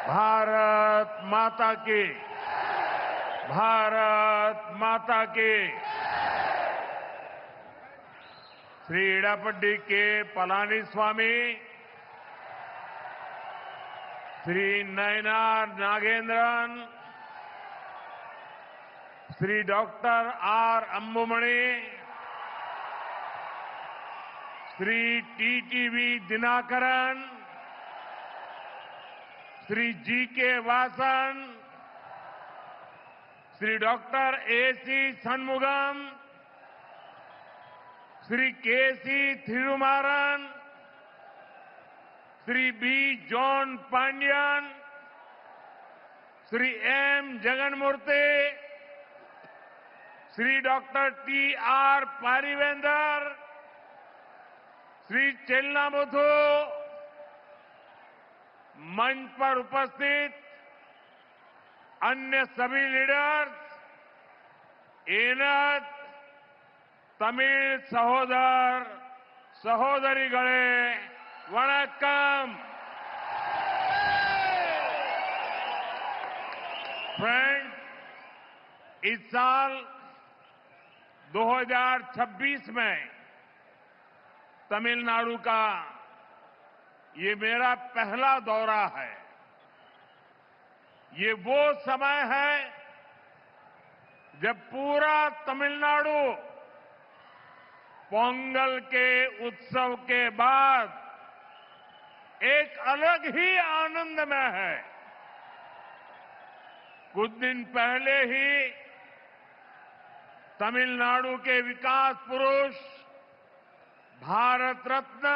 भारत माता की, भारत माता की। Shri Edappadi K Palaniswami, Shri Nainar Nagendran, Shri doctor R Anbumani, Shri TTV Dhinakaran, Shri G K Vasan, Shri doctor AC Shanmugam, Shri KC Thirumaran, Shri B John Pandian, Shri M Jaganmoorthy, Shri doctor T R Parivendhar, Shri Chellamuthu, मंच पर उपस्थित अन्य सभी लीडर्स, एनत तमिल सहोदर सहोदरीगळे वणक्कम। फ्रेंड्स, इस साल 2026 में तमिलनाडु का ये मेरा पहला दौरा है। ये वो समय है जब पूरा तमिलनाडु पोंगल के उत्सव के बाद एक अलग ही आनंद में है। कुछ दिन पहले ही तमिलनाडु के विकास पुरुष भारत रत्न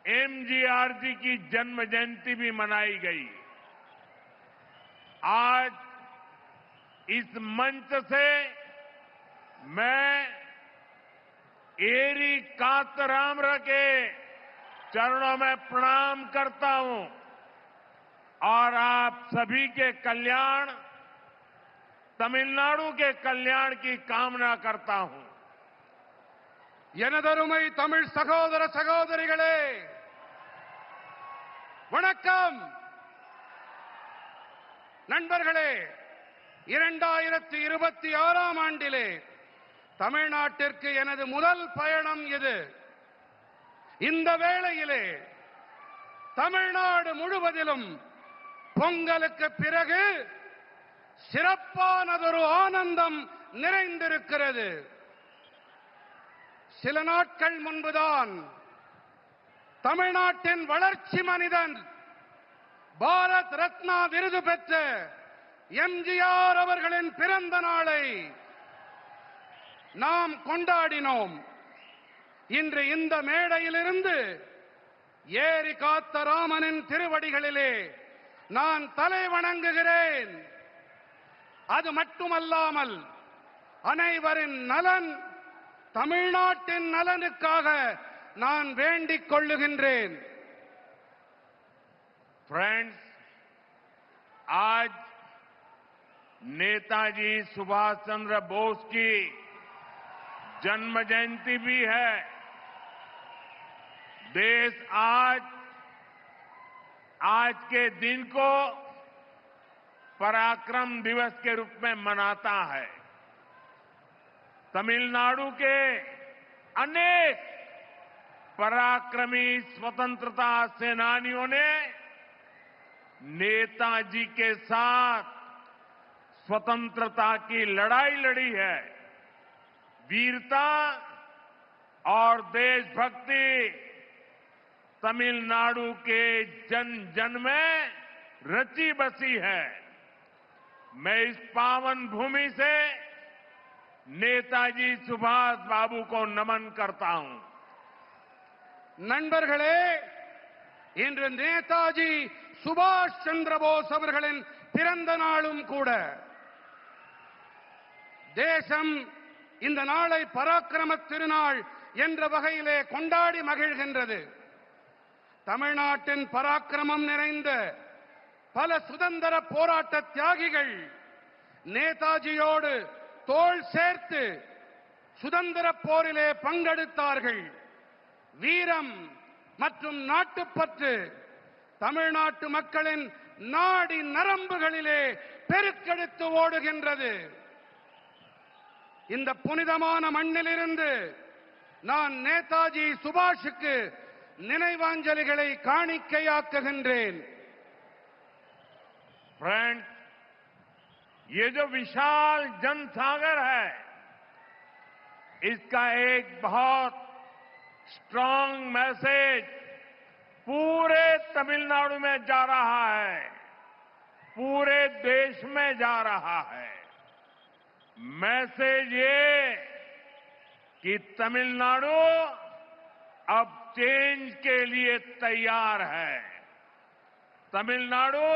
एमजीआर जी की जन्म जयंती भी मनाई गई। आज इस मंच से मैं एरी कातरामर के चरणों में प्रणाम करता हूं और आप सभी के कल्याण, तमिलनाडु के कल्याण की कामना करता हूं। எனதருமை தமிழ் சகோதர சகோதரிகளே, வணக்கம். நண்பர்களே, 2026ஆம் ஆண்டிலே தமிழ்நாட்டிற்கு எனது முதல் பயணம் இது. இந்த வேளையிலே தமிழ்நாடு முழுவதிலும் பொங்கலுக்கு பிறகு சிறப்பானதொரு ஆனந்தம் நிறைந்திருக்கிறது. சில நாட்கள் முன்புதான் தமிழ்நாட்டின் வளர்ச்சி மனிதன், பாரத் ரத்னா விருது பெற்ற எம்ஜிஆர் அவர்களின் பிறந்த நாளை நாம் கொண்டாடினோம். இன்று இந்த மேடையிலிருந்து ஏரி காத்த ராமனின் திருவடிகளிலே நான் தலை வணங்குகிறேன். அது மட்டுமல்லாமல் அனைவரின் நலன், தமிழ்நாட்டின் நலனுக்காக நான் வேண்டிக் கொள்ளுகின்றேன். फ्रेंड्स, आज नेताजी सुभाष चंद्र बोस की जन्म जयंती भी है। देश आज के दिन को पराक्रम दिवस के रूप में मनाता है। तमिलनाडु के अनेक पराक्रमी स्वतंत्रता सेनानियों ने नेताजी के साथ स्वतंत्रता की लड़ाई लड़ी है। वीरता और देशभक्ति तमिलनाडु के जन जन में रची बसी है। मैं इस पावन भूमि से नेताजी सुभाष बाबू को नमन करता हूं। நண்பர்களே, இன்று நேதாஜி சுபாஷ் சந்திர போஸ் அவர்களின் பிறந்த நாளும் கூட. தேசம் இந்த நாளை பராக்கிரம திருநாள் என்ற வகையிலே கொண்டாடி மகிழ்கின்றது. தமிழ்நாட்டின் பராக்கிரமம் நிறைந்த பல சுதந்திர போராட்ட தியாகிகள் நேதாஜியோடு தோள் சேர்த்து சுதந்திர போரிலே பங்கெடுத்தார்கள். வீரம் மற்றும் நாட்டுப்பற்று தமிழ்நாட்டு மக்களின் நாடி நரம்புகளிலே பெருக்கெடுத்து ஓடுகின்றது. இந்த புனிதமான மண்ணிலிருந்து நான் நேதாஜி சுபாஷுக்கு நினைவாஞ்சலிகளை காணிக்கையாக்குகின்றேன். फ्रेंड, ये जो विशाल जनसागर है, इसका एक बहुत स्ट्रांग मैसेज पूरे तमिलनाडु में जा रहा है, पूरे देश में जा रहा है। मैसेज ये कि तमिलनाडु अब चेंज के लिए तैयार है। तमिलनाडु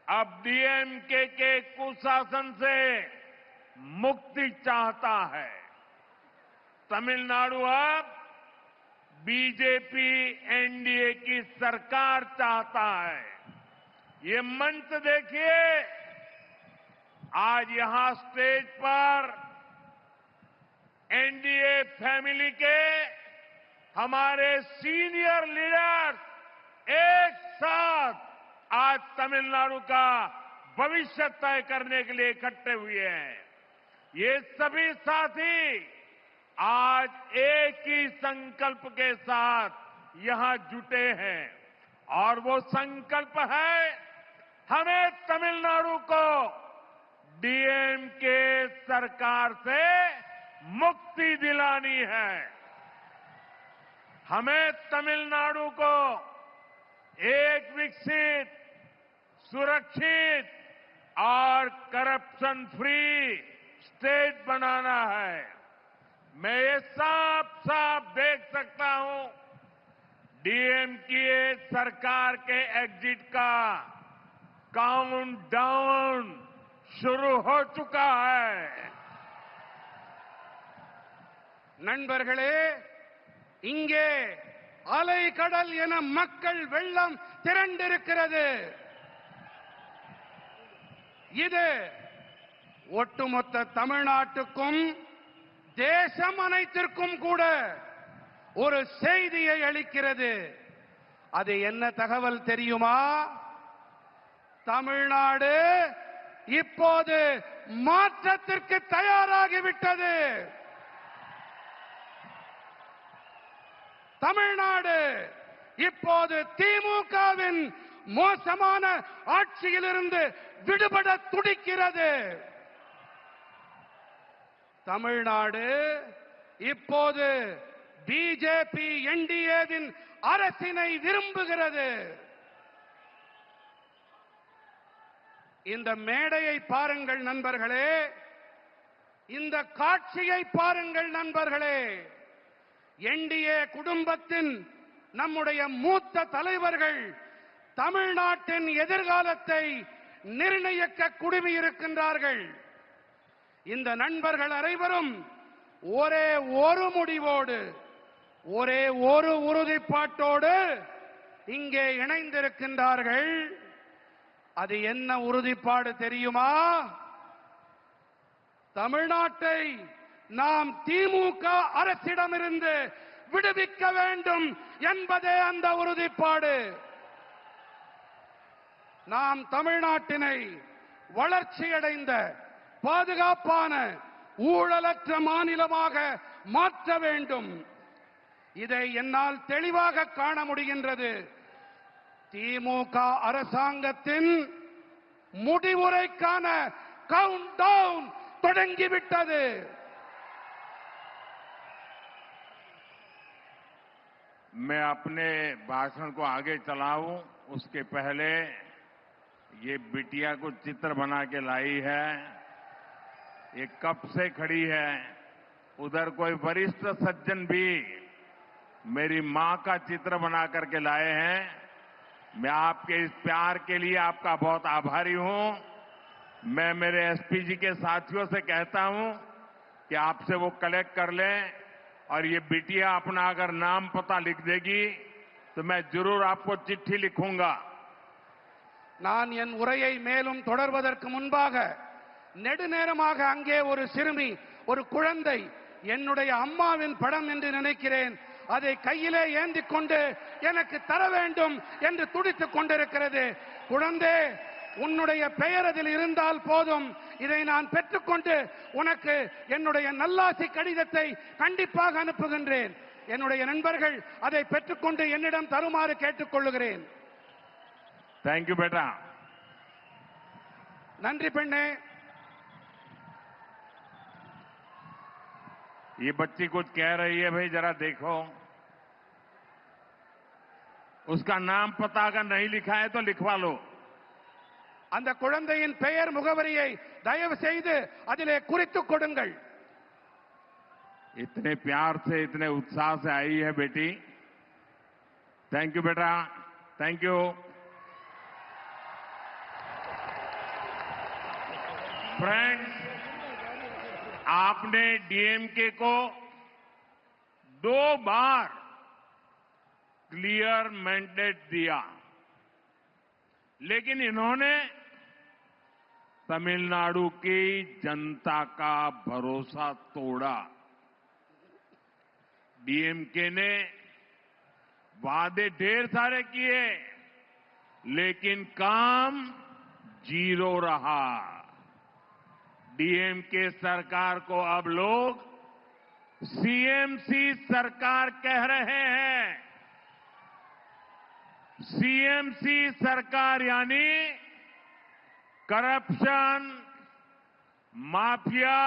अब डीएमके के कुशासन से मुक्ति चाहता है। तमिलनाडु अब बीजेपी एनडीए की सरकार चाहता है। ये मंच देखिए, आज यहां स्टेज पर एनडीए फैमिली के हमारे सीनियर लीडर्स एक साथ आज तमिलनाडु का भविष्य तय करने के लिए इकट्ठे हुए हैं। ये सभी साथी आज एक ही संकल्प के साथ यहां जुटे हैं और वो संकल्प है, हमें तमिलनाडु को डीएमके सरकार से मुक्ति दिलानी है। हमें तमिलनाडु को एक विकसित, सुरक्षित और करप्शन फ्री स्टेट बनाना है। मैं ये साफ साफ देख सकता हूं, डीएमके सरकार के एग्जिट का काउंटडाउन शुरू हो चुका है। நண்பர்களே, இங்கே அலை கடல் என மக்கள் வெள்ளம் திரண்டிருக்கிறது. இது ஒட்டுமொத்த தமிழ்நாட்டுக்கும் தேசம் அனைத்திற்கும் கூட ஒரு செய்தியை அளிக்கிறது. அது என்ன தகவல் தெரியுமா? தமிழ்நாடு இப்போது மாற்றத்திற்கு தயாராகிவிட்டது. தமிழ்நாடு இப்போது திமுகவின் மோசமான ஆட்சியிலிருந்து விடுபட துடிக்கிறது. தமிழ்நாடு இப்போது பிஜேபி என்டிஏவின் அரசினை விரும்புகிறது. இந்த மேடையை பாருங்கள் நண்பர்களே, இந்த காட்சியை பாருங்கள் நண்பர்களே. என்டிஏ குடும்பத்தின் நம்முடைய மூத்த தலைவர்கள் தமிழ்நாட்டின் எதிர்காலத்தை நிர்ணயிக்க குழுமியிருக்கின்றார்கள். இந்த நண்பர்கள் அனைவரும் ஒரே ஒரு முடிவோடு, ஒரே ஒரு உறுதிப்பாட்டோடு இங்கே இணைந்திருக்கின்றார்கள். அது என்ன உறுதிப்பாடு தெரியுமா? தமிழ்நாட்டை நாம் திமுக அரசிடமிருந்து விடுவிக்க வேண்டும் என்பதே அந்த உறுதிப்பாடு. நாம் தமிழ்நாட்டினை வளர்ச்சியடைந்த, பாதுகாப்பான, ஊழலற்ற மாநிலமாக மாற்ற வேண்டும். இதை என்னால் தெளிவாக காண முடிகின்றது. திமுக அரசாங்கத்தின் முடிவுரைக்கான கவுண்ட் டவுன் தொடங்கிவிட்டது. मैं अपने भाषण को आगे चलाऊं उसके पहले ये बिटिया को चित्र बना के लाई है। ये कब से खड़ी है। उधर कोई वरिष्ठ सज्जन भी मेरी मां का चित्र बना करके लाए हैं। मैं आपके इस प्यार के लिए आपका बहुत आभारी हूं। मैं मेरे एसपी जी के साथियों से कहता हूं कि आपसे वो कलेक्ट कर लें और ये बिटिया अपना अगर नाम पता लिख देगी तो मैं जरूर आपको चिट्ठी लिखूंगा। நான் என் உரையை மேலும் தொடர்வதற்கு முன்பாக நெடுநேரமாக அங்கே ஒரு சிறுமி, ஒரு குழந்தை, என்னுடைய அம்மாவின் படம் என்று நினைக்கிறேன், அதை கையிலே ஏந்திக் கொண்டு எனக்கு தர வேண்டும் என்று துடித்துக் கொண்டிருக்கிறது. குழந்தை, உன்னுடைய பெயர் அதில் இருந்தால் போதும், இதை நான் பெற்றுக்கொண்டு உனக்கு என்னுடைய நல்லாசி கடிதத்தை கண்டிப்பாக அனுப்புகின்றேன். என்னுடைய நண்பர்கள் அதை பெற்றுக்கொண்டு என்னிடம் தருமாறு கேட்டுக்கொள்ளுகிறேன். தேங்க்யூ बेटा. நன்றி பெண்ணே. ये बच्ची कुछ कह रही है, भाई जरा देखो. उसका नाम पता अगर नहीं लिखा है तो लिखवा लो. அந்த குழந்தையின் பெயர் முகவரியை தயவு செய்து அதிலே குறித்துக் கொடுங்கள். इतने प्यार से, इतने उत्साह से आई है बेटी. थैंक यू बेटा, थैंक यू. फ्रेंड्स, आपने डीएमके को 2 बार क्लियर मैंडेट दिया, लेकिन इन्होंने तमिलनाडु की जनता का भरोसा तोड़ा. डीएमके ने वादे ढेर सारे किए, लेकिन काम 0 रहा. डीएमके सरकार को अब लोग सीएमसी सरकार कह रहे हैं. सीएमसी सरकार यानी करप्शन, माफिया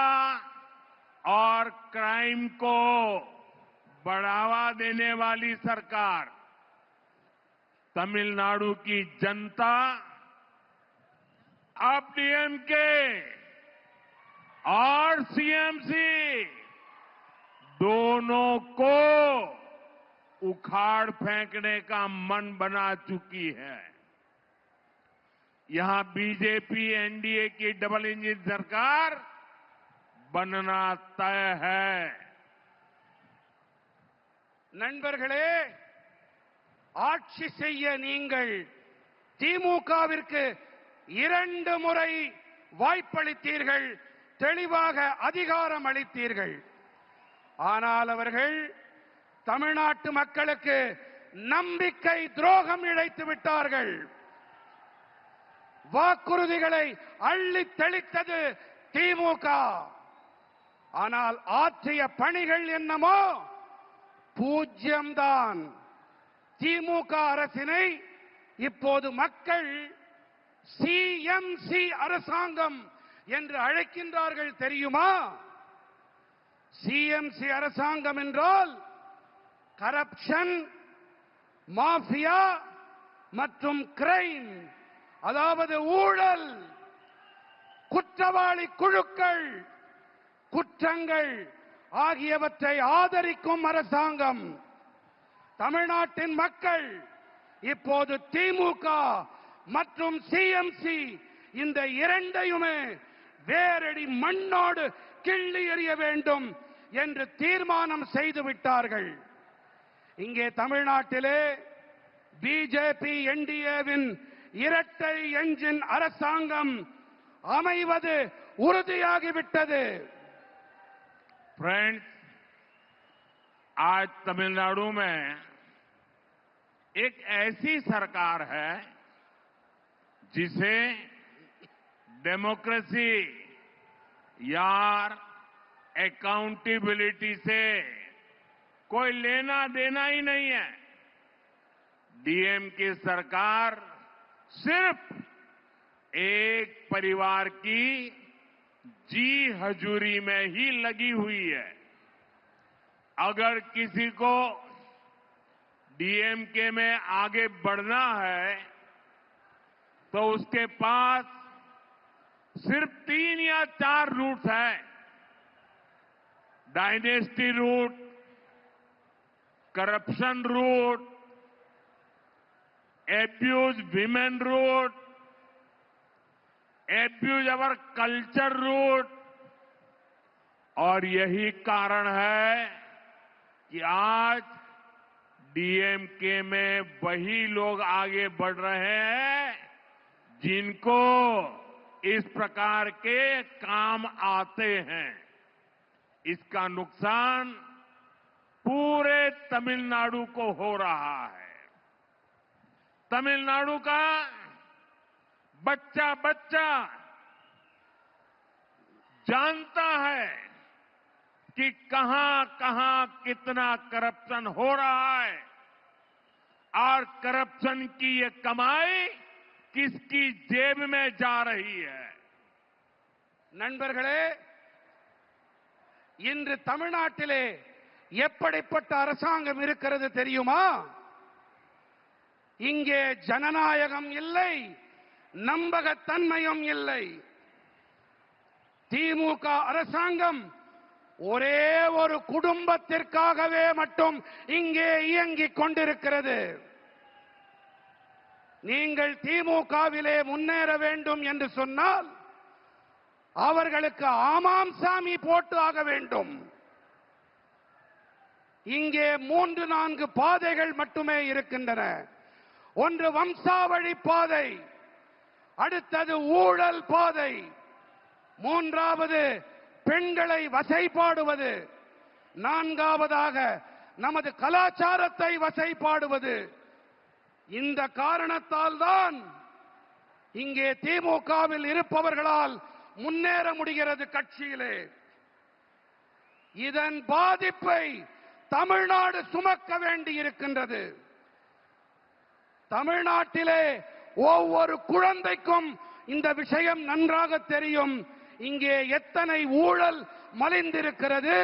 और क्राइम को बढ़ावा देने वाली सरकार. तमिलनाडु की जनता अब डीएमके और सीएमसी दोनों को उखाड़ फेंकने का मन बना चुकी है. यहां बीजेपी एनडीए की डबल इंजन सरकार बनना तय है. நண்பர்களே, ஆட்சி செய்ய நீங்கள் திமுகவிற்கு 2 முறை வாய்ப்பளித்தீர்கள், தெளிவாக அதிகாரம் அளித்தீர்கள். ஆனால் அவர்கள் தமிழ்நாட்டு மக்களுக்கு நம்பிக்கை துரோகம் இழைத்து விட்டார்கள். வாக்குறுதிகளை அள்ளி தெளித்தது திமுக. ஆனால் ஆற்றிய பணிகள் என்னமோ பூஜ்யம்தான். திமுக அரசினை இப்போது மக்கள் சிஎம்சி அரசாங்கம் என்று அழைக்கின்றார்கள், தெரியுமா? சிஎம்சி அரசாங்கம் என்றால் கரப்ஷன், மாஃபியா மற்றும் கிரைம், அதாவது ஊழல், குற்றவாளி குழுக்கள், குற்றங்கள் ஆகியவற்றை ஆதரிக்கும் அரசாங்கம். தமிழ்நாட்டின் மக்கள் இப்போது திமுக மற்றும் சிஎம்சி இந்த இரண்டையுமே வேரடி மண்ணோடு கிள்ளி எறிய வேண்டும் என்று தீர்மானம் செய்து விட்டார்கள். இங்கே தமிழ்நாட்டிலே பிஜேபி என்டிஏவின் இரட்டை என்ஜின் அரசாங்கம் அமைவது உறுதியாகிவிட்டது. फ्रेंड्स, आज तमिलनाडु में एक ऐसी सरकार है जिसे डेमोक्रेसी या अकाउंटेबिलिटी से कोई लेना देना ही नहीं है. डीएमके सरकार सिर्फ एक परिवार की जी हजूरी में ही लगी हुई है. अगर किसी को डीएमके में आगे बढ़ना है तो उसके पास सिर्फ 3 या 4 रूट हैं. Dynasty root, corruption root, abuse women root, abuse our culture root. और यही कारण है कि आज डीएमके में वही लोग आगे बढ़ रहे हैं जिनको इस प्रकार के काम आते हैं. इसका नुकसान पूरे तमिलनाडु को हो रहा है। तमिलनाडु का बच्चा बच्चा जानता है कि कहां कहां कितना करप्शन हो रहा है और करप्शन की ये कमाई किसकी जेब में जा रही है। நண்பர்களே, இன்று தமிழ்நாட்டிலே எப்படிப்பட்ட அரசாங்கம் இருக்கிறது தெரியுமா? இங்கே ஜனநாயகம் இல்லை, நம்பகத்தன்மையும் இல்லை. திமுக அரசாங்கம் ஒரே ஒரு குடும்பத்திற்காகவே மட்டும் இங்கே இயங்கிக் கொண்டிருக்கிறது. நீங்கள் திமுகவிலே முன்னேற வேண்டும் என்று சொன்னால் அவர்களுக்கு ஆமாம் சாமி போட்டு ஆக வேண்டும். இங்கே 3-4 பாதைகள் மட்டுமே இருக்கின்றன. ஒன்று வம்சாவழி பாதை, அடுத்தது ஊழல் பாதை, மூன்றாவது பெண்களை வசைபாடுவது, நான்காவதாக நமது கலாச்சாரத்தை வசைபாடுவது. இந்த காரணத்தால் தான் இங்கே திமுகவில் இருப்பவர்களால் முன்னேற முடிகிறது கட்சியிலே. இதன் பாதிப்பை தமிழ்நாடு சுமக்க வேண்டியிருக்கின்றது. தமிழ்நாட்டிலே ஒவ்வொரு குழந்தைக்கும் இந்த விஷயம் நன்றாக தெரியும். இங்கே எத்தனை ஊழல் மலிந்திருக்கிறது,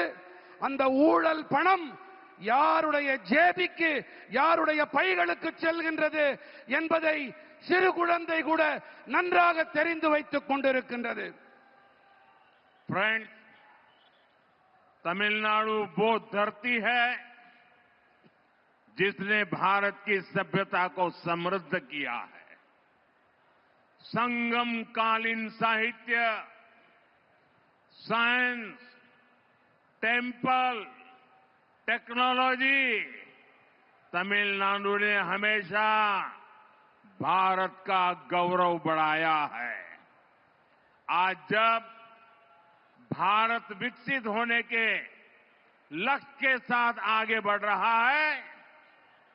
அந்த ஊழல் பணம் யாருடைய ஜேபிக்கு, யாருடைய பைகளுக்கு செல்கின்றது என்பதை சிறு குழந்தை கூட நன்றாக தெரிந்து வைத்துக் கொண்டிருக்கின்றது. फ्रेंड्स, तमिलनाडु वो धरती है जिसने भारत की सभ्यता को समृद्ध किया है। संगम कालीन साहित्य, साइंस, टेम्पल, टेक्नोलॉजी, तमिलनाडु ने हमेशा भारत का गौरव बढ़ाया है। आज जब भारत विकसित होने के लक्ष्य के साथ आगे बढ़ रहा है,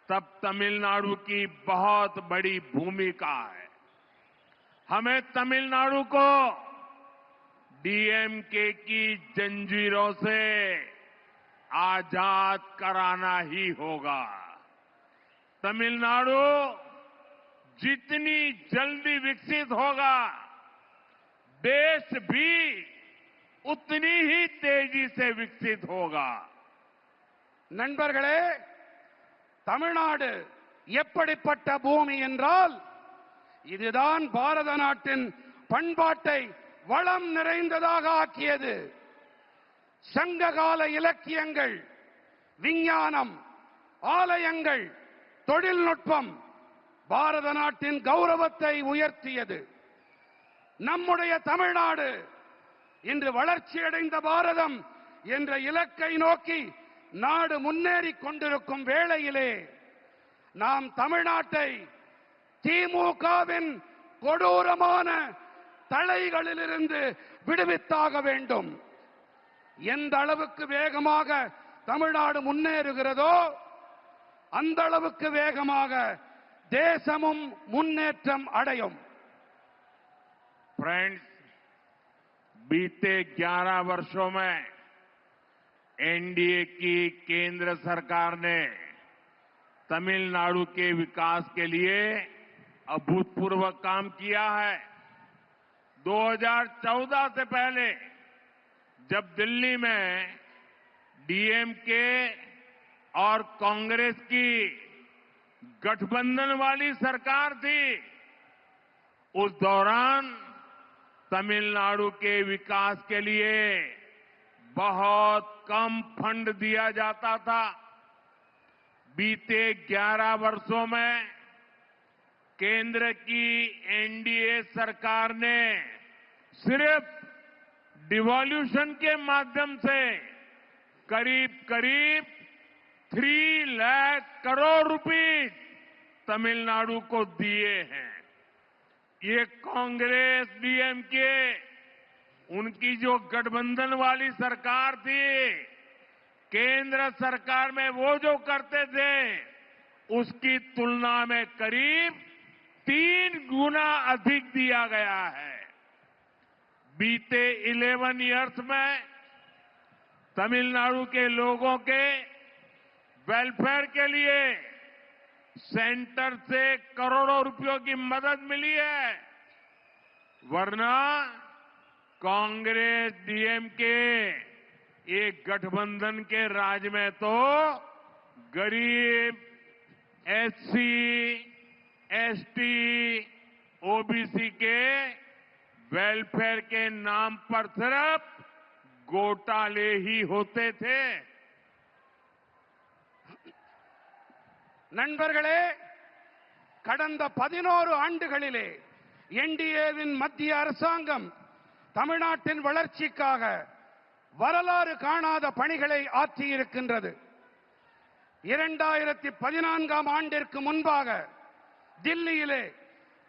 तब तमिलनाडु की बहुत बड़ी भूमिका है। हमें तमिलनाडु को डीएमके की जंजीरों से आजाद कराना ही होगा। तमिलनाडु जितनी जल्दी विकसित होगा, देश भी उतनी ही तेजी से विकसित होगा। நண்பர்களே, தமிழ்நாடு எப்படிப்பட்ட பூமி என்றால், இதுதான் பாரத நாட்டின் பண்பாட்டை வளம் நிறைந்ததாக ஆக்கியது. சங்ககால இலக்கியங்கள், விஞ்ஞானம், ஆலயங்கள், தொழில்நுட்பம் பாரத நாட்டின் கௌரவத்தை உயர்த்தியது. நம்முடைய தமிழ்நாடு இன்று வளர்ச்சியடைந்த பாரதம் என்ற இலக்கை நோக்கி நாடு முன்னேறிக் கொண்டிருக்கும் வேளையிலே நாம் தமிழ்நாட்டை திமுகவின் கொடூரமான தலைகளிலிருந்து விடுவித்தாக வேண்டும். எந்த அளவுக்கு வேகமாக தமிழ்நாடு முன்னேறுகிறதோ அந்த அளவுக்கு வேகமாக தேசமும் முன்னேற்றம் அடையும். फ्रेंड्स, बीते 11 वर्षों में एनडीए की केंद्र सरकार ने तमिलनाडु के विकास के लिए अभूतपूर्व काम किया है। 2014 से पहले जब दिल्ली में डीएमके और कांग्रेस की गठबंधन वाली सरकार थी, उस दौरान तमिलनाडु के विकास के लिए बहुत कम फंड दिया जाता था। बीते 11 वर्षों में केंद्र की एनडीए सरकार ने सिर्फ डिवॉल्यूशन के माध्यम से करीब करीब 3 लाख करोड़ रुपए तमिलनाडु को दिए हैं। ये कांग्रेस डीएमके उनकी जो गठबंधन वाली सरकार थी, केंद्र सरकार में वो जो करते थे उसकी तुलना में करीब 3 गुना अधिक दिया गया है। बीते 11 इयर्स में तमिलनाडु के लोगों के वेलफेयर के लिए सेंटर से करोड़ों रुपयों की मदद मिली है, वरना कांग्रेस डीएमके एक गठबंधन के राज में तो गरीब, एससी, एसटी, ओबीसी के वेलफेयर के नाम पर सिर्फ घोटाले ही होते थे। நண்பர்களே, கடந்த 11 ஆண்டுகளிலே என்டிஏவின் மத்திய அரசாங்கம் தமிழ்நாட்டின் வளர்ச்சிக்காக வரலாறு காணாத பணிகளை ஆற்றியிருக்கின்றது. 2014ஆம் ஆண்டிற்கு முன்பாக தில்லியிலே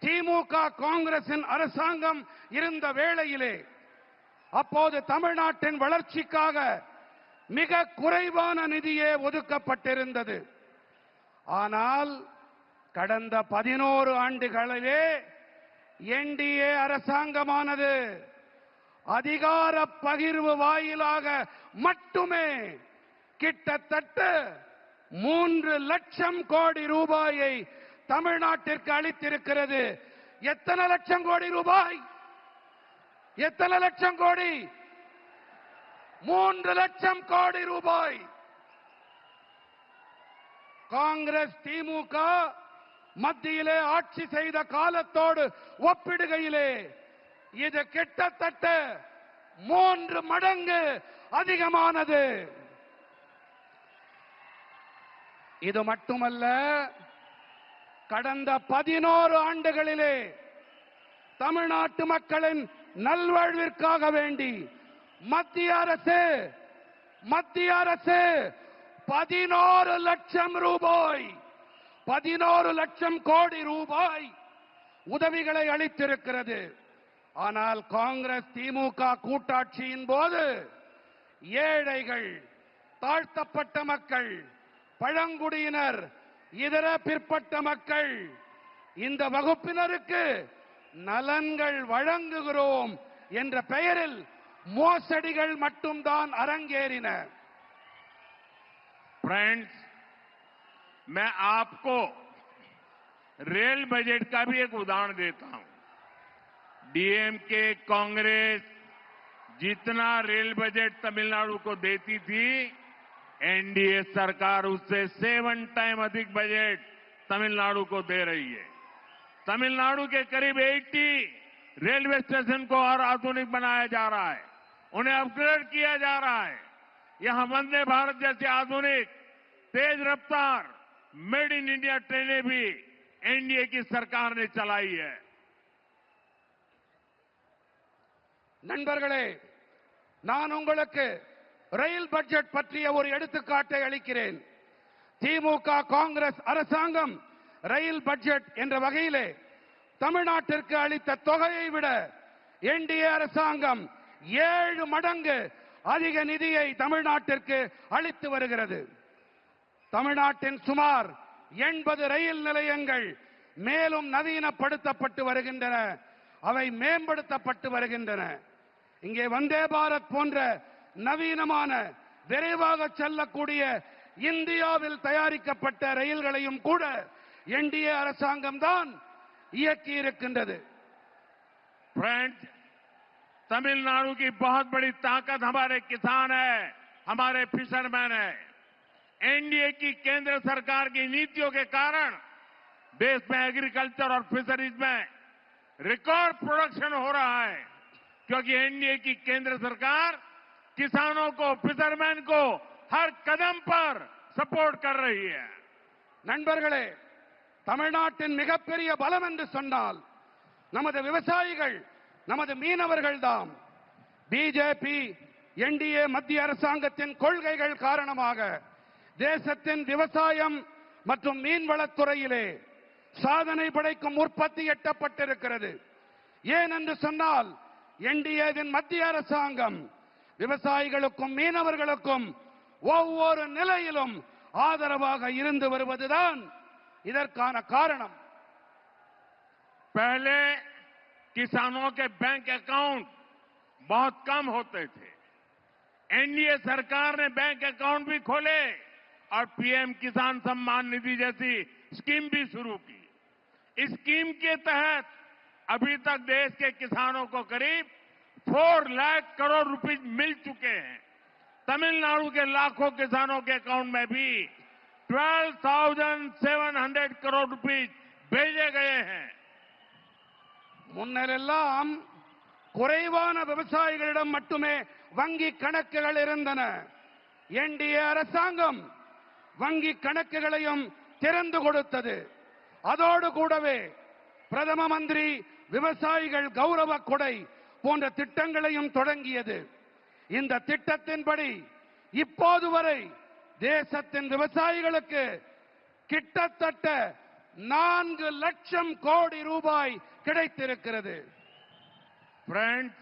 திமுக காங்கிரசின் அரசாங்கம் இருந்த வேளையிலே அப்போது தமிழ்நாட்டின் வளர்ச்சிக்காக மிக குறைவான நிதியே ஒதுக்கப்பட்டிருந்தது. ஆனால் கடந்த 11 ஆண்டுகளிலே என்டிஏ அரசாங்கமானது அதிகார பகிர்வு வாயிலாக மட்டுமே கிட்டத்தட்ட 3 லட்சம் கோடி ரூபாயை தமிழ்நாட்டிற்கு அளித்திருக்கிறது. எத்தனை லட்சம் கோடி ரூபாய்? எத்தனை லட்சம் கோடி? 3 லட்சம் கோடி ரூபாய். காங்கிரஸ் திமுக மத்தியிலே ஆட்சி செய்த காலத்தோடு ஒப்பிடுகையிலே இது கிட்டத்தட்ட 3 மடங்கு அதிகமானது. இது மட்டுமல்ல, கடந்த 11 ஆண்டுகளிலே தமிழ்நாட்டு மக்களின் நல்வாழ்விற்காக வேண்டி மத்திய அரசு 11 லட்சம் ரூபாய் 11 லட்சம் கோடி ரூபாய் உதவிகளை அளித்திருக்கிறது. ஆனால் காங்கிரஸ் திமுக கூட்டாட்சியின் போது ஏழைகள், தாழ்த்தப்பட்ட மக்கள், பழங்குடியினர், இதர பிற்பட்ட மக்கள், இந்த வகுப்பினருக்கு நலன்கள் வழங்குகிறோம் என்ற பெயரில் மோசடிகள் மட்டும்தான் அரங்கேறின. फ्रेंड्स, मैं आपको रेल बजट का भी एक उदाहरण देता हूं। डीएमके कांग्रेस जितना रेल बजट तमिलनाडु को देती थी, एनडीए सरकार उससे 7 टाइम अधिक बजट तमिलनाडु को दे रही है। तमिलनाडु के करीब 80 रेलवे स्टेशन को और आधुनिक बनाया जा रहा है, उन्हें अपग्रेड किया जा रहा है। यहां वंदे भारत जैसी आधुनिक तेज रफ्तार मेड इन इंडिया ट्रेनें भी एनडीए की सरकार ने चलाई है। நண்பர்களே, நான் உங்களுக்கு ரயில் பட்ஜெட் பற்றிய ஒரு எடுத்துக்காட்டை அளிக்கிறேன். திமுக காங்கிரஸ் அரசாங்கம் ரயில் பட்ஜெட் என்ற வகையிலே தமிழ்நாட்டிற்கு அளித்த தொகையை விட என்டிஏ அரசாங்கம் 7 மடங்கு அதிக நிதியை தமிழ்நாட்டிற்கு அளித்து வருகிறது. தமிழ்நாட்டின் சுமார் 80 ரயில் நிலையங்கள் மேலும் நவீனப்படுத்தப்பட்டு வருகின்றன, அவை மேம்படுத்தப்பட்டு வருகின்றன. இங்கே வந்தே பாரத் போன்ற நவீனமான விரைவாக செல்லக்கூடிய இந்தியாவில் தயாரிக்கப்பட்ட ரயில்களையும் கூட என்டிஏ அரசாங்கம் தான் இயக்கி இருக்கின்றது. फ्रेंड्स, तमिलनाडु की बहुत बड़ी ताकत हमारे किसान है, हमारे फिशरमैन है। एनडीए की केंद्र सरकार की नीतियों के कारण देश में एग्रीकल्चर और फिशरीज में रिकॉर्ड प्रोडक्शन हो रहा है, क्योंकि एनडीए की केंद्र सरकार किसानों को, फिशरमैन को हर कदम पर सपोर्ट कर रही है. நண்பர்களே, தமிழ்நாட்டின் மிகப்பெரிய பலம் என்று சொன்னால் நமது விவசாயிகள், நமது மீனவர்கள் தான். பிஜேபி என்டிஏ மத்திய அரசாங்கத்தின் கொள்கைகள் காரணமாக தேசத்தின் விவசாயம் மற்றும் மீன்வளத்துறையிலே சாதனை படைக்கும் உற்பத்தி எட்டப்பட்டிருக்கிறது. ஏன் என்று சொன்னால் என்டிஏவின் மத்திய அரசாங்கம் விவசாயிகளுக்கும் மீனவர்களுக்கும் ஒவ்வொரு நிலையிலும் ஆதரவாக இருந்து வருவதுதான் இதற்கான காரணம். पहले किसानों के बैंक अकाउंट बहुत कम होते थे। एनडीए सरकार ने बैंक अकाउंट भी खोले और पीएम किसान सम्मान निधि जैसी स्कीम भी शुरू की। इस स्कीम के तहत अभी तक देश के किसानों को करीब 4 लाख करोड़ रुपए मिल चुके हैं। तमिलनाडु के लाखों किसानों के अकाउंट में भी 12,700 करोड़ रुपए भेजे गए हैं। முன்னரெல்லாம் குறைவான விவசாயிகளிடம் மட்டுமே வங்கி கணக்குகள் இருந்தன. என்டிஏ அரசாங்கம் வங்கி கணக்குகளையும் திறந்து கொடுத்தது. அதோடு கூடவே பிரதம மந்திரி விவசாயிகள் கௌரவ கொடை போன்ற திட்டங்களையும் தொடங்கியது. இந்த திட்டத்தின்படி இப்போது வரை தேசத்தின் விவசாயிகளுக்கு கிட்டத்தட்ட 4 லட்சம் கோடி ரூபாய் கிடைத்திருக்கிறது. फ्रेंड्स,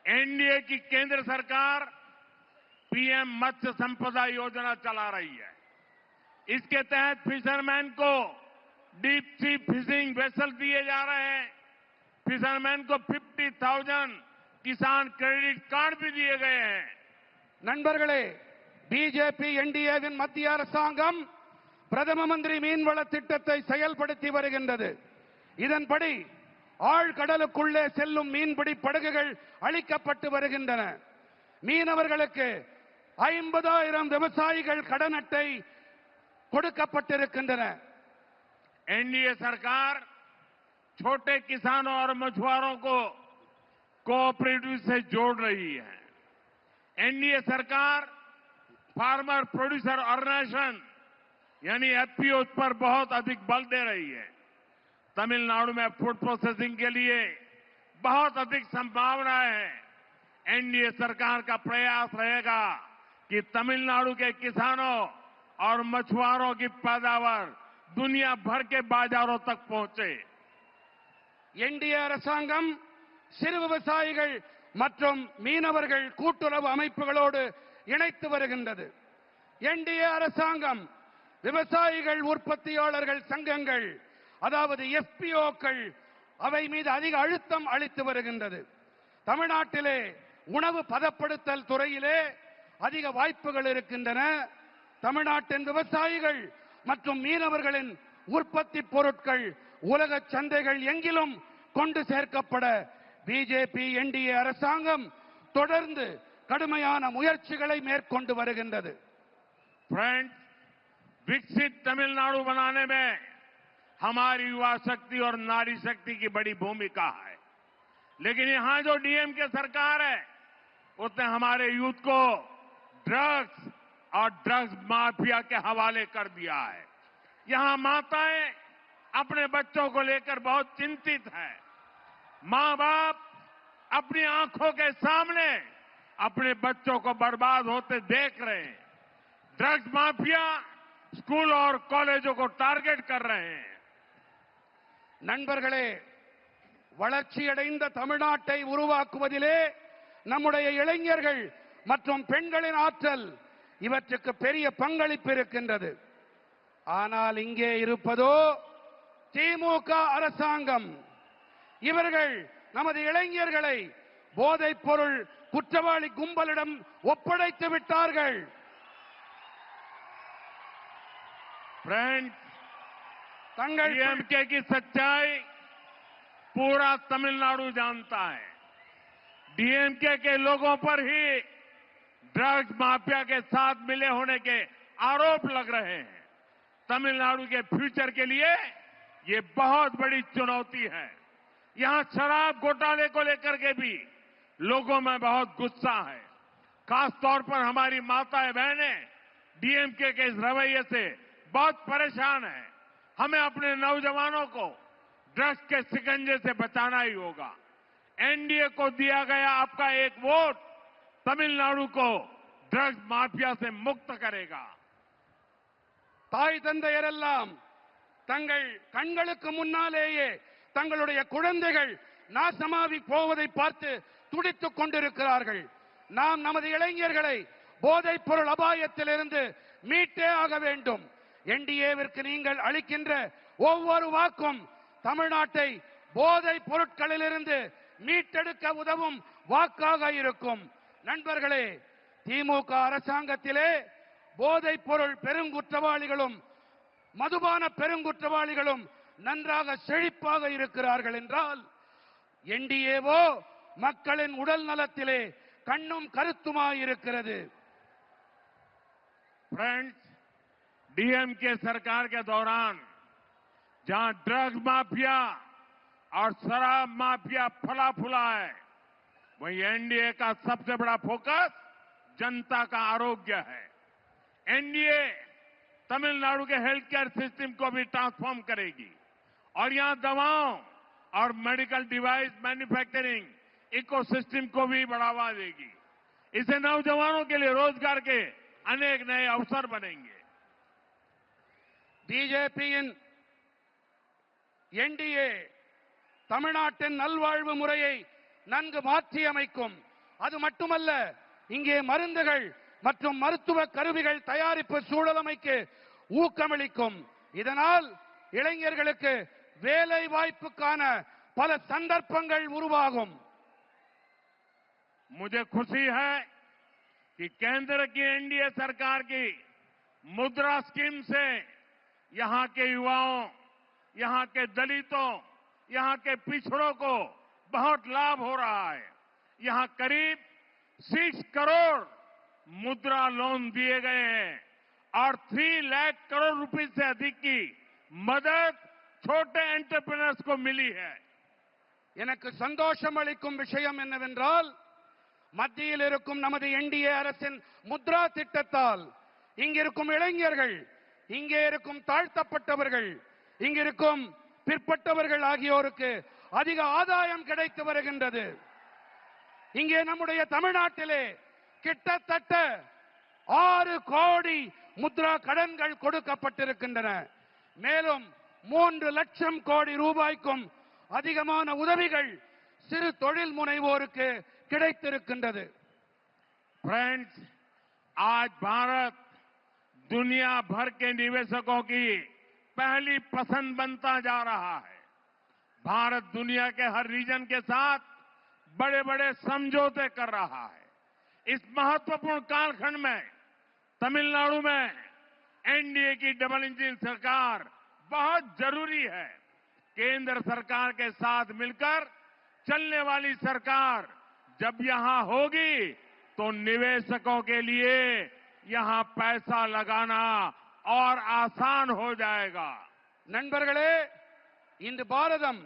एनडीए की केंद्र सरकार पीएम मत्स्य संपदा योजना चला रही है। इसके तहत फिशरमैन को डीप सी फिशिंग वेसल दिए जा रहे हैं। फिशरमैन को 50,000 किसान क्रेडिट कार्ड भी दिए गए हैं। நண்பர்களே, பிஜேபி என்டிஏவின் மத்திய அரசாங்கம் பிரதம மந்திரி மீன்வள திட்டத்தை செயல்படுத்தி வருகின்றது. இதன்படி ஆழ்கடலுக்குள்ளே செல்லும் மீன்பிடி படகுகள் அளிக்கப்பட்டு வருகின்றன. மீனவர்களுக்கு 50,000 விவசாயிகள் கடன் அட்டை கொடுக்கப்பட்டிருக்கின்றன. एनडीए सरकार छोटे किसानों और मछुआरों को कोऑपरेटिव से जोड़ रही है। एनडीए सरकार फार्मर प्रोड्यूसर ऑर्गेनाइजेशन यानी एफपीओ पर बहुत अधिक बल दे रही है। तमिलनाडु में फूड प्रोसेसिंग के लिए बहुत अधिक संभावनाएं हैं। एनडीए सरकार का प्रयास रहेगा कि तमिलनाडु के किसानों और मछुआरों की पैदावार दुनिया भर के बाजारों तक पहुंचे। என்டிஏ அரசாங்கம் சிறு விவசாயிகள் மற்றும் மீனவர்கள் கூட்டுறவு அமைப்புகளோடு இணைத்து வருகின்றது. என்டிஏ அரசாங்கம் விவசாயிகள் உற்பத்தியாளர்கள் சங்கங்கள் அதாவது எஃபிஓக்கள் அவை மீது அதிக அழுத்தம் அளித்து வருகின்றது. தமிழ்நாட்டிலே உணவு பதப்படுத்தல் துறையிலே அதிக வாய்ப்புகள் இருக்கின்றன. தமிழ்நாட்டின் விவசாயிகள் மற்றும் மீனவர்களின் உற்பத்தி பொருட்கள் உலக சந்தைகள் எங்கிலும் கொண்டு சேர்க்கப்பட பிஜேபி என்டிஏ அரசாங்கம் தொடர்ந்து கடுமையான முயற்சிகளை மேற்கொண்டு வருகின்றது. फ्रेंड्स, विकसित तमिलनाडु बनाने में हमारी युवा शक्ति और नारी शक्ति की बड़ी भूमिका है। लेकिन यहां जो डीएमके सरकार है उसने हमारे यूथ को ड्रग्स और ड्रग्स माफिया के हवाले कर दिया है। यहां माताएं अपने बच्चों को लेकर बहुत चिंतित हैं। मां बाप अपनी आंखों के सामने अपने बच्चों को बर्बाद होते देख रहे हैं। ड्रग्स माफिया स्कूल और कॉलेजों को टारगेट कर रहे हैं। நண்பர்களே, வளர்ச்சியடைந்த தமிழ்நாட்டை உருவாக்குவதிலே நம்முடைய இளைஞர்கள் மற்றும் பெண்களின் ஆற்றல் இவற்றுக்கு பெரிய பங்களிப்பு இருக்கின்றது. ஆனால் இங்கே இருப்பதோ திமுக அரசாங்கம். இவர்கள் நமது இளைஞர்களை போதைப் பொருள் குற்றவாளி கும்பலிடம் ஒப்படைத்து விட்டார்கள். फ्रेंड्स, डीएमके की सच्चाई पूरा तमिलनाडु जानता है। डीएमके के लोगों पर ही ड्रग्स माफिया के साथ मिले होने के आरोप लग रहे हैं। तमिलनाडु के फ्यूचर के लिए ये बहुत बड़ी चुनौती है। यहां शराब घोटाले को लेकर के भी लोगों में बहुत गुस्सा है। खासतौर पर हमारी माताएं बहनें डीएमके के इस रवैये से बहुत परेशान है। हमें अपने नौजवानों को ड्रग्स के शिकंजे से बचाना ही होगा। एनडीए को दिया गया आपका एक वोट तमिलनाडु को ड्रग्स माफिया से मुक्त करेगा। தாய் தந்தையரெல்லாம் தங்கள் கண்களுக்கு முன்னாலேயே தங்களுடைய குழந்தைகள் நாசமாகி போவதை பார்த்து துடித்துக் கொண்டிருக்கிறார்கள். நாம் நமது இளைஞர்களை போதைப் பொருள் அபாயத்திலிருந்து மீட்டே ஆக வேண்டும். என்டிஏவிற்கு நீங்கள் அளிக்கின்ற ஒவ்வொரு வாக்கும் தமிழ்நாட்டை போதைப் பொருட்களிலிருந்து மீட்டெடுக்க உதவும் வாக்காக இருக்கும். நண்பர்களே, திமுக அரசாங்கத்திலே போதைப் பொருள் பெருங்குற்றவாளிகளும் மதுபான பெருங்குற்றவாளிகளும் நன்றாக செழிப்பாக இருக்கிறார்கள் என்றால், என்டிஏவோ மக்களின் உடல் நலத்திலே கண்ணும் கருத்துமாயிருக்கிறது. फ्रेंड्स, डीएमके सरकार के दौरान जहां ड्रग्स माफिया और शराब माफिया फला फूला है, वहीं एनडीए का सबसे बड़ा फोकस जनता का आरोग्य है। एनडीए तमिलनाडु के हेल्थ केयर सिस्टम को भी ट्रांसफॉर्म करेगी और यहां दवाओं और मेडिकल डिवाइस मैन्युफैक्चरिंग इकोसिस्टम को भी बढ़ावा देगी। इससे नौजवानों के लिए रोजगार के अनेक नए अवसर बनेंगे। பிஜேபியின் என்டிஏ தமிழ்நாட்டின் நல்வாழ்வு முறையை நன்கு மாற்றி அமைக்கும். அது மட்டுமல்ல, இங்கே மருந்துகள் மற்றும் மருத்துவ கருவிகள் தயாரிப்பு சூழலமைக்கு ஊக்கமளிக்கும். இதனால் இளைஞர்களுக்கு வேலை வாய்ப்புக்கான பல சந்தர்ப்பங்கள் உருவாகும். मुझे खुशी है कि केंद्र की एनडीए सरकार की मुद्रा स्कीम से यहां के युवाओं, यहां के दलितों, यहां के पिछड़ों को बहुत लाभ हो रहा है। यहां करीब 6 करोड़ मुद्रा लोन दिए गए हैं और 3 लाख करोड़ रुपए से अधिक की मदद छोटे एंटरप्रेन्योर्स को मिली है। எனக்கு சந்தோஷம் அளிக்கும் விஷயம் என்னவென்றால், மத்தியில் இருக்கும் நமது என்டிஏ அரசின் முத்ரா திட்டத்தால் இங்கிருக்கும் இளைஞர்கள், இங்கே இருக்கும் தாழ்த்தப்பட்டவர்கள், இங்கிருக்கும் பிற்பட்டவர்கள் ஆகியோருக்கு அதிக ஆதாயம் கிடைத்து வருகின்றது. இங்கே நம்முடைய தமிழ்நாட்டிலே கிட்டத்தட்ட 6 கோடி முத்ரா கடன்கள் கொடுக்கப்பட்டிருக்கின்றன. மேலும் 3 லட்சம் கோடி ரூபாய்க்கும் அதிகமான உதவிகள் சிறு தொழில் முனைவோருக்கு கிடைத்திருக்கின்றது. फ्रेंड्स, आज भारत दुनिया भर के निवेशकों की पहली पसंद बनता जा रहा है। भारत दुनिया के हर रीजन के साथ बड़े बड़े समझौते कर रहा है। इस महत्वपूर्ण कालखंड में तमिलनाडु में एनडीए की डबल इंजन सरकार बहुत जरूरी है। केंद्र सरकार के साथ मिलकर चलने वाली सरकार जब यहां होगी तो निवेशकों के लिए यहां पैसा लगाना और आसान हो जाएगा। நண்பர்களே, இந்த பாரதம்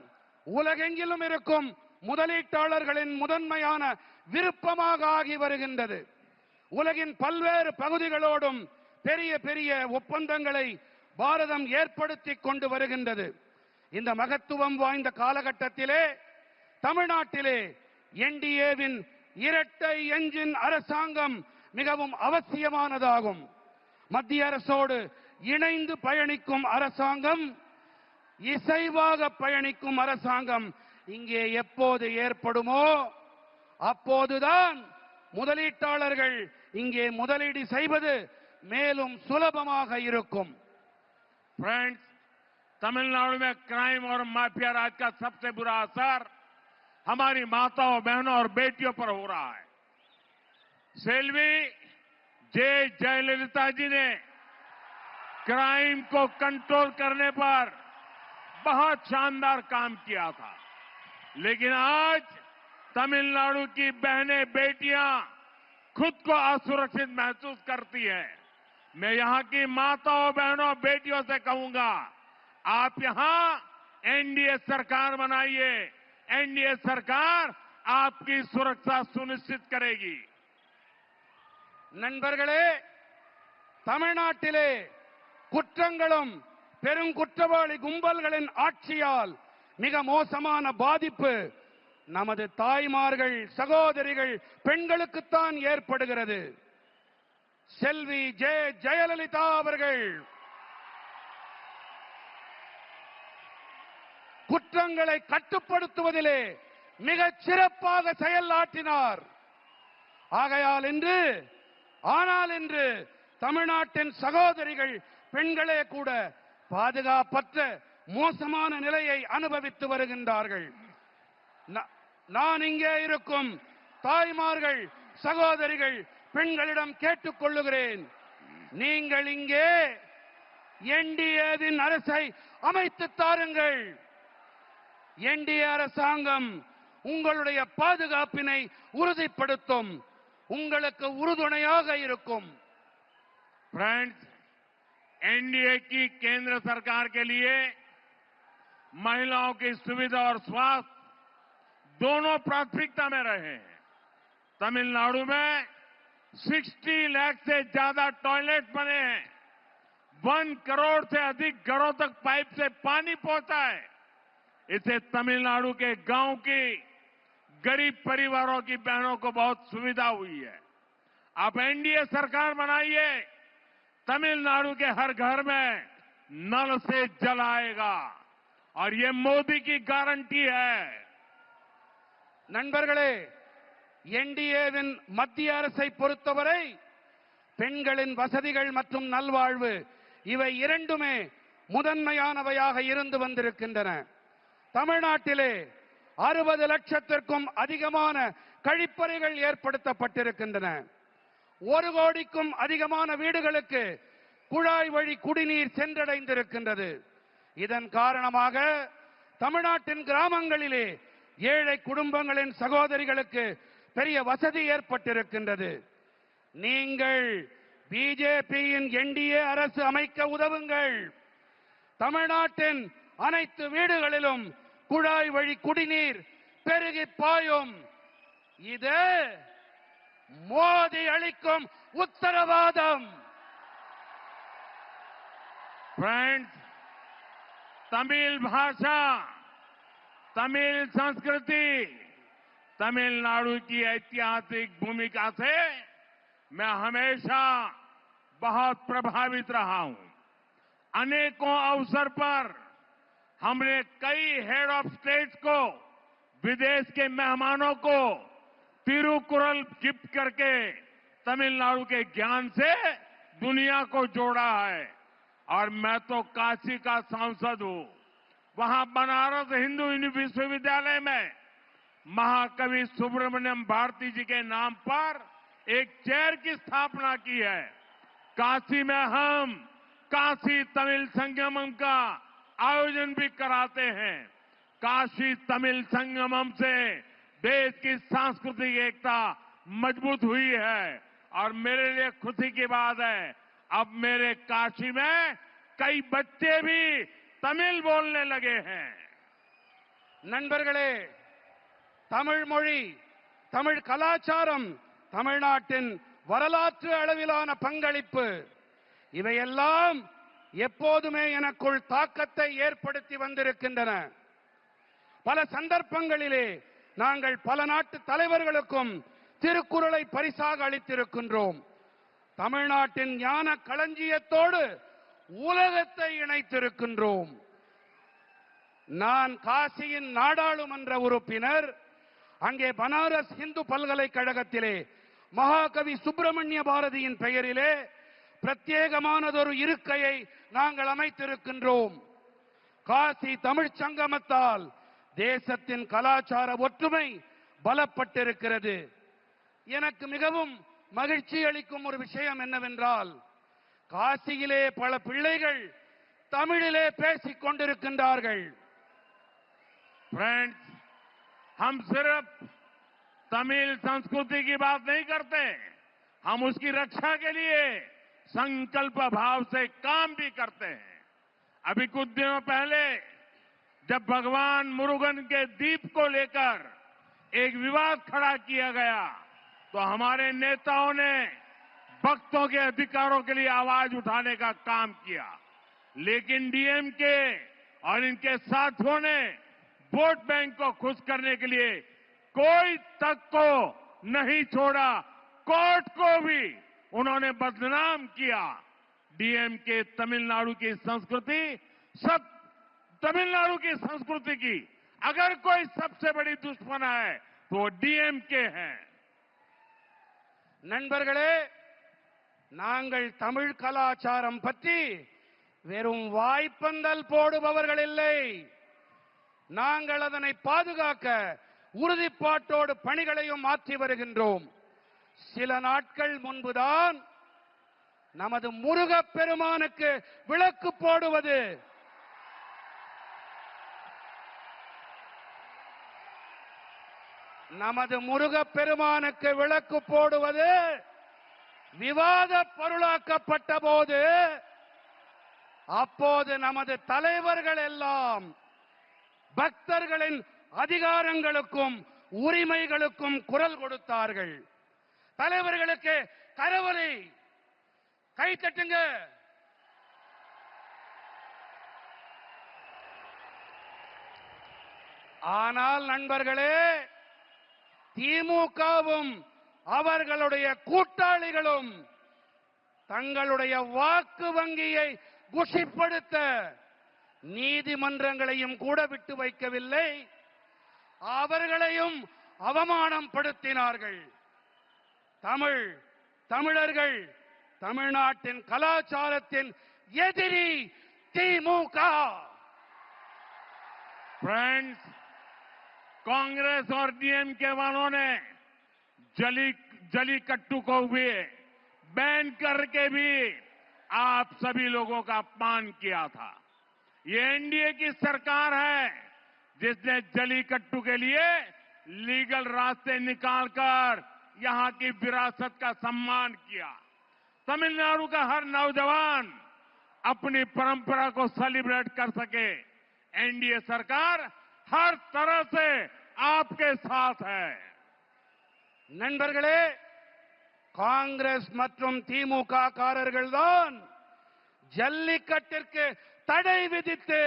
உலகெங்கிலும் இருக்கும் முதலீட்டாளர்களின் முதன்மையான விருப்பமாக ஆகி வருகின்றது. உலகின் பல்வேறு பகுதிகளோடும் பெரிய பெரிய ஒப்பந்தங்களை பாரதம் ஏற்படுத்திக் கொண்டு வருகின்றது. இந்த மகத்துவம் வாய்ந்த காலகட்டத்திலே தமிழ்நாட்டிலே என்டிஏவின் இரட்டை என்ஜின் அரசாங்கம் மிகவும் அவசியமானதாகும். மத்திய அரசோடு இணைந்து பயணிக்கும் அரசாங்கம், இசைவாக பயணிக்கும் அரசாங்கம் இங்கே எப்போது ஏற்படுமோ அப்போதுதான் முதலீட்டாளர்கள் இங்கே முதலீடு செய்வது மேலும் சுலபமாக இருக்கும். फ्रेंड्स, तमिलनाडु में क्राइम और माफिया राज का सबसे बुरा असर हमारी माताओं, बहनों और बेटियों पर हो रहा है। सेल्वी जयललिता जी ने क्राइम को कंट्रोल करने पर बहुत शानदार काम किया था, लेकिन आज तमिलनाडु की बहनें, बेटियां खुद को असुरक्षित महसूस करती हैं। मैं यहां की माताओं, बहनों, बेटियों से कहूंगा, आप यहां एनडीए सरकार बनाइए। एनडीए सरकार आपकी सुरक्षा सुनिश्चित करेगी। நண்பர்களே, தமிழ்நாட்டிலே குற்றங்களும் பெருங்குற்றவாளி கும்பல்களின் ஆட்சியால் மிக மோசமான பாதிப்பு நமது தாய்மார்கள், சகோதரிகள், பெண்களுக்குத்தான் ஏற்படுகிறது. செல்வி ஜெயலலிதா அவர்கள் குற்றங்களை கட்டுப்படுத்துவதிலே மிகச் சிறப்பாக செயலாற்றினார். ஆகையால் இன்று ஆனால் இன்று தமிழ்நாட்டின் சகோதரிகள் பெண்களே கூட பாதுகாப்பற்ற மோசமான நிலையை அனுபவித்து வருகின்றார்கள். நான் இங்கே இருக்கும் தாய்மார்கள், சகோதரிகள், பெண்களிடம் கேட்டுக்கொள்ளுகிறேன், நீங்கள் இங்கே என்டிஏவின் அரசை அமைத்து தாருங்கள். என்டிஏ அரசாங்கம் உங்களுடைய பாதுகாப்பினை உறுதிப்படுத்தும், உங்களுக்கு உறுதுணையாக இருக்கும். फ्रेंड्स, एनडीए की केंद्र सरकार के लिए महिलाओं की सुविधा और स्वास्थ्य दोनों प्राथमिकता में रहे हैं। तमिलनाडु में 60 लाख से ज्यादा टॉयलेट बने हैं, 1 करोड़ से अधिक घरों तक पाइप से पानी पहुंचा है। इससे तमिलनाडु के गांव की गरीब परिवारों की बहनों को बहुत सुविधा हुई है। आप एनडीए सरकार बनाइए, तमिलनाडु के हर घर में नल से जल आएगा और ये मोदी की गारंटी है। நண்பர்களே, என்டிஏவின் மத்திய அரசை பொறுத்தவரை பெண்களின் வசதிகள் மற்றும் நல்வாழ்வு இவை இரண்டுமே முதன்மையானவையாக இருந்து வந்திருக்கின்றன. தமிழ்நாட்டிலே 60 லட்சத்திற்கும் அதிகமான கழிப்பறைகள் ஏற்படுத்தப்பட்டிருக்கின்றன. 1 கோடிக்கும் அதிகமான வீடுகளுக்கு குழாய் வழி குடிநீர் சென்றடைந்திருக்கின்றது. இதன் காரணமாக தமிழ்நாட்டின் கிராமங்களிலே ஏழை குடும்பங்களின் சகோதரிகளுக்கு பெரிய வசதி ஏற்பட்டிருக்கின்றது. நீங்கள் பிஜேபியின் என்டிஏ அரசு அமைக்க உதவுங்கள். தமிழ்நாட்டின் அனைத்து வீடுகளிலும் குழாய் வழி குடிநீர் பெருகி பாயும். இது மோடி அளிக்கும் உத்தரவாதம். फ्रेंड्स, तमिल भाषा, तमिल संस्कृति, तमिलनाडु की ऐतिहासिक भूमिका से मैं हमेशा बहुत प्रभावित रहा हूं। अनेकों अवसर पर हमने कई हेड ऑफ स्टेट्स को, विदेश के मेहमानों को तिरुकुरल गिफ्ट करके तमिलनाडु के ज्ञान से दुनिया को जोड़ा है। और मैं तो काशी का सांसद हूं। वहां बनारस हिंदू विश्वविद्यालय में महाकवि सुब्रमण्यम भारती जी के नाम पर एक चेयर की स्थापना की है। काशी में हम काशी तमिल संगमम का आयोजन भी कराते हैं। काशी तमिल संगमम से देश की सांस्कृतिक एकता मजबूत हुई है और मेरे लिए खुशी की बात है, अब मेरे काशी में कई बच्चे भी तमिल बोलने लगे हैं। நண்பர்களே, தமிழ் மொழி, தமிழ் கலாச்சாரம், தமிழ்நாட்டின் வரலாற்று அளவிலான பங்களிப்பு இவையெல்லாம் எப்போதுமே எனக்குள் தாக்கத்தை ஏற்படுத்தி வந்திருக்கின்றன. பல சந்தர்ப்பங்களிலே நாங்கள் பல நாட்டு தலைவர்களுக்கும் திருக்குறளை பரிசாக அளித்திருக்கின்றோம். தமிழ்நாட்டின் ஞான களஞ்சியத்தோடு உலகத்தை இணைத்திருக்கின்றோம். நான் காசியின் நாடாளுமன்ற உறுப்பினர். அங்கே பனாரஸ் இந்து பல்கலைக்கழகத்திலே மகாகவி சுப்பிரமணிய பாரதியின் பெயரிலே பிரத்யேகமானதொரு இருக்கையை நாங்கள் அமைத்திருக்கின்றோம். காசி தமிழ்ச் சங்கமத்தால் தேசத்தின் கலாச்சார ஒற்றுமை பலப்பட்டிருக்கிறது. எனக்கு மிகவும் மகிழ்ச்சி அளிக்கும் ஒரு விஷயம் என்னவென்றால், காசியிலே பல பிள்ளைகள் தமிழிலே பேசிக் கொண்டிருக்கின்றார்கள். फ्रेंड्स, हम सिर्फ तमिल संस्कृति की बात नहीं करते, हम उसकी रक्षा के लिए संकल्प भाव से काम भी करते हैं। अभी कुछ दिनों पहले जब भगवान मुरुगन के द्वीप को लेकर एक विवाद खड़ा किया गया तो हमारे नेताओं ने भक्तों के अधिकारों के लिए आवाज उठाने का काम किया, लेकिन डीएमके और इनके साथियों ने वोट बैंक को खुश करने के लिए कोई तक को नहीं छोड़ा, कोर्ट को भी उन्होंने बदनाम किया। डीएमके तमिलनाडु की संस्कृति, सब तमिलनाडु की संस्कृति की अगर कोई सबसे बड़ी दुश्मन है तो वो डीएमके है। நண்பர்களே, நாங்கள் தமிழ் கலாச்சாரம் பற்றி வெறும் வாய்ப்பந்தல் போடுபவர்கள் இல்லை. நாங்கள் அதனை பாதுகாக்க உறுதிப்பாட்டோடு பணிகளையும் மாற்றி வருகின்றோம். சில நாட்கள் முன்புதான் நமது முருகப்பெருமானுக்கு விளக்கு போடுவது விவாத பொருளாக்கப்பட்ட போது அப்போது நமது தலைவர்கள் எல்லாம் பக்தர்களின் அதிகாரங்களுக்கும் உரிமைகளுக்கும் குரல் கொடுத்தார்கள். தலைவர்களுக்கு கரவொலி, கை தட்டுங்க. ஆனால் நண்பர்களே, திமுகவும் அவர்களுடைய கூட்டாளிகளும் தங்களுடைய வாக்கு வங்கியை குஷிப்படுத்த நீதிமன்றங்களையும் கூட விட்டு வைக்கவில்லை. அவர்களையும் அவமானம் படுத்தினார்கள். தமிழர்கள் தமிழ்நாட்டின் கலாச்சாரத்தின் எதிரி திமுக. फ्रेंड्स, कांग्रेस और डीएमके वालों ने जलीकट्टू को भी बैन करके भी आप सभी लोगों का अपमान किया था। ये एनडीए की सरकार है जिसने जलीकट्टू के लिए लीगल रास्ते निकालकर यहां की विरासत का सम्मान किया। तमिलनाडु का हर नौजवान अपनी परंपरा को सेलिब्रेट कर सके। एनडीए सरकार हर तरह से आपके साथ है। நண்பர்களே, காங்கிரஸ் மற்றும் திமுக காரர்கள் தான் ஜல்லிக்கட்டிற்கு தடை விதித்து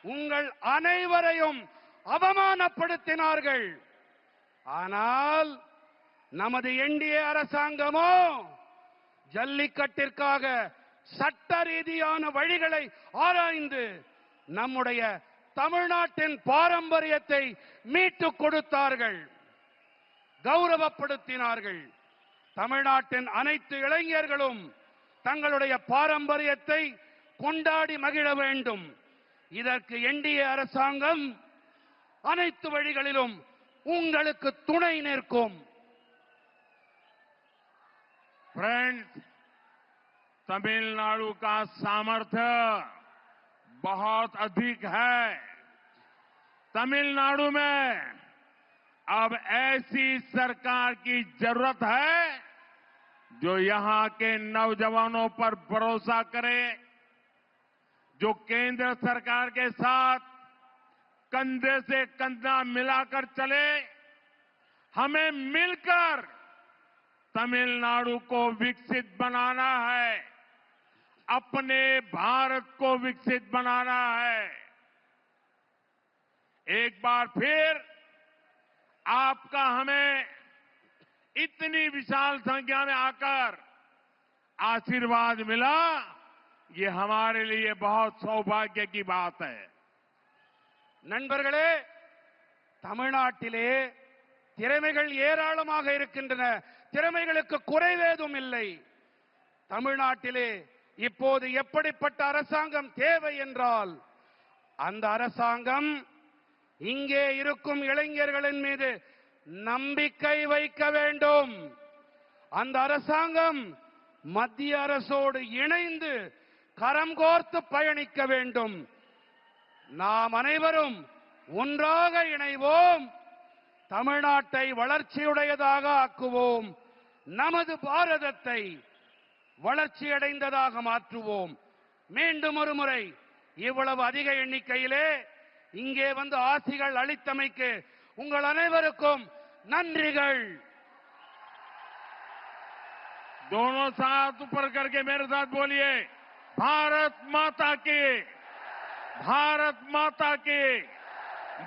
உங்கள் அனைவரையும் அவமானப்படுத்தினார்கள். ஆனால் நமது என்டிஏ அரசாங்கமோ ஜல்லிக்கட்டிற்காக சட்ட ரீதியான வழிகளை ஆராய்ந்து நம்முடைய தமிழ்நாட்டின் பாரம்பரியத்தை மீட்டுக் கொடுத்தார்கள், கௌரவப்படுத்தினார்கள். தமிழ்நாட்டின் அனைத்து இளைஞர்களும் தங்களுடைய பாரம்பரியத்தை கொண்டாடி மகிழ வேண்டும். இதற்கு என்டிஏ அரசாங்கம் அனைத்து வழிகளிலும் உங்களுக்கு துணை நிற்கும். फ्रेंड्स, तमिलनाडु का सामर्थ्य बहुत अधिक है। तमिलनाडु में अब ऐसी सरकार की जरूरत है जो यहां के नौजवानों पर भरोसा करे, जो केंद्र सरकार के साथ कंधे से कंधा मिलाकर चले। हमें मिलकर तमिलनाडु को विकसित बनाना है, अपने भारत को विकसित बनाना है। एक बार फिर आपका हमें इतनी विशाल संख्या में आकर आशीर्वाद मिला, ये हमारे लिए बहुत सौभाग्य की बात है। நண்பர்களே, தமிழ்நாட்டிலே திறமைகள் ஏராளமாக இருக்கின்றன. திறமைகளுக்கு குறைவேதும் இல்லை. தமிழ்நாட்டிலே இப்போது எப்படிப்பட்ட அரசாங்கம் தேவை என்றால், அந்த அரசாங்கம் இங்கே இருக்கும் இளைஞர்களின் மீது நம்பிக்கை வைக்க வேண்டும். அந்த அரசாங்கம் மத்திய அரசோடு இணைந்து கரம் கோர்த்து பயணிக்க வேண்டும். நாம் அனைவரும் ஒன்றாக இணைவோம், தமிழ்நாட்டை வளர்ச்சியுடையதாக ஆக்குவோம், நமது பாரதத்தை வளர்ச்சியடைந்ததாக மாற்றுவோம். மீண்டும் ஒரு முறை இவ்வளவு அதிக எண்ணிக்கையிலே இங்கே வந்து ஆசிகள் அளித்தமைக்கு உங்கள் அனைவருக்கும் நன்றிகள். दोनों साथ ऊपर करके मेरे साथ बोलिए, भारत माता की, भारत माता की।